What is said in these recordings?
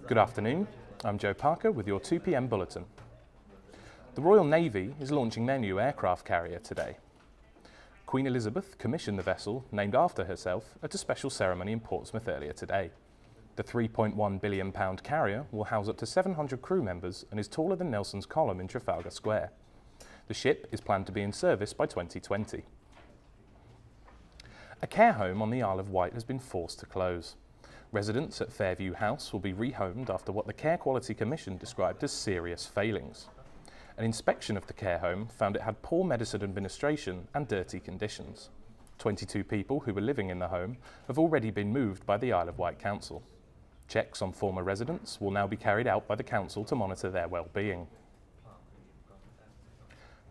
Good afternoon, I'm Joe Parker with your 2 p.m. Bulletin. The Royal Navy is launching their new aircraft carrier today. Queen Elizabeth commissioned the vessel, named after herself, at a special ceremony in Portsmouth earlier today. The £3.1 billion carrier will house up to 700 crew members and is taller than Nelson's Column in Trafalgar Square. The ship is planned to be in service by 2020. A care home on the Isle of Wight has been forced to close. Residents at Fairview House will be rehomed after what the Care Quality Commission described as serious failings. An inspection of the care home found it had poor medicine administration and dirty conditions. 22 people who were living in the home have already been moved by the Isle of Wight Council. Checks on former residents will now be carried out by the council to monitor their well-being.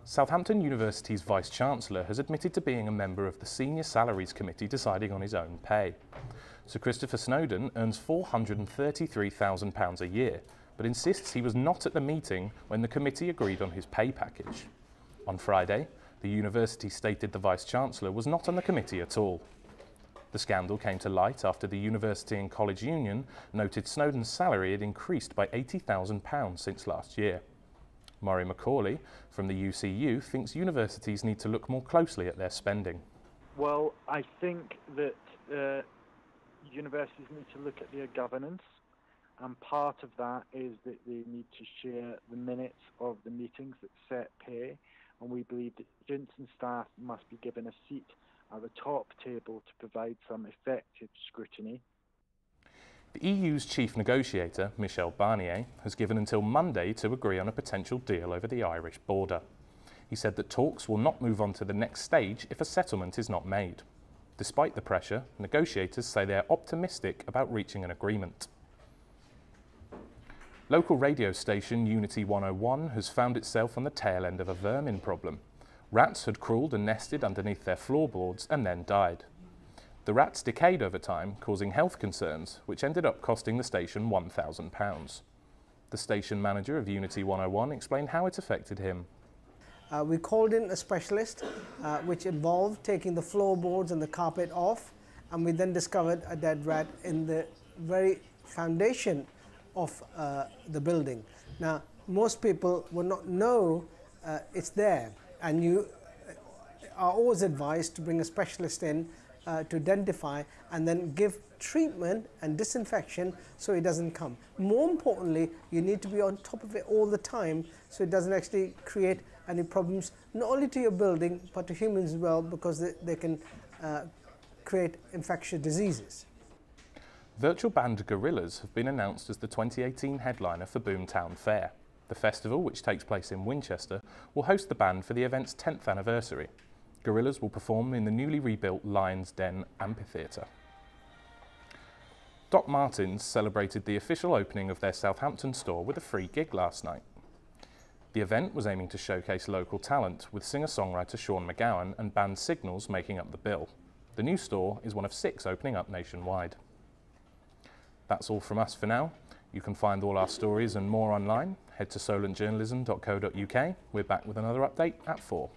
Southampton University's Vice-Chancellor has admitted to being a member of the Senior Salaries Committee deciding on his own pay. Sir Christopher Snowdon earns £433,000 a year, but insists he was not at the meeting when the committee agreed on his pay package. On Friday, the university stated the Vice-Chancellor was not on the committee at all. The scandal came to light after the University and College Union noted Snowdon's salary had increased by £80,000 since last year. Murray Macaulay from the UCU thinks universities need to look more closely at their spending. Well, I think that universities need to look at their governance, and part of that is that they need to share the minutes of the meetings that set pay, and we believe that students and staff must be given a seat at the top table to provide some effective scrutiny. The EU's chief negotiator, Michel Barnier, has given until Monday to agree on a potential deal over the Irish border. He said that talks will not move on to the next stage if a settlement is not made. Despite the pressure, negotiators say they are optimistic about reaching an agreement. Local radio station Unity 101 has found itself on the tail end of a vermin problem. Rats had crawled and nested underneath their floorboards and then died. The rats decayed over time, causing health concerns, which ended up costing the station £1,000. The station manager of Unity 101 explained how it affected him. We called in a specialist, which involved taking the floorboards and the carpet off, and we then discovered a dead rat in the very foundation of the building. Now, most people will not know it's there, and you are always advised to bring a specialist in to identify and then give treatment and disinfection so it doesn't come. More importantly, you need to be on top of it all the time so it doesn't actually create any problems, not only to your building but to humans as well, because they can create infectious diseases. Virtual band Gorillas have been announced as the 2018 headliner for Boomtown Fair. The festival, which takes place in Winchester, will host the band for the event's 10th anniversary. Gorillas will perform in the newly rebuilt Lion's Den Amphitheatre. Doc Martens celebrated the official opening of their Southampton store with a free gig last night. The event was aiming to showcase local talent, with singer-songwriter Sean McGowan and band Signals making up the bill. The new store is one of 6 opening up nationwide. That's all from us for now. You can find all our stories and more online. Head to solentjournalism.co.uk. We're back with another update at 4.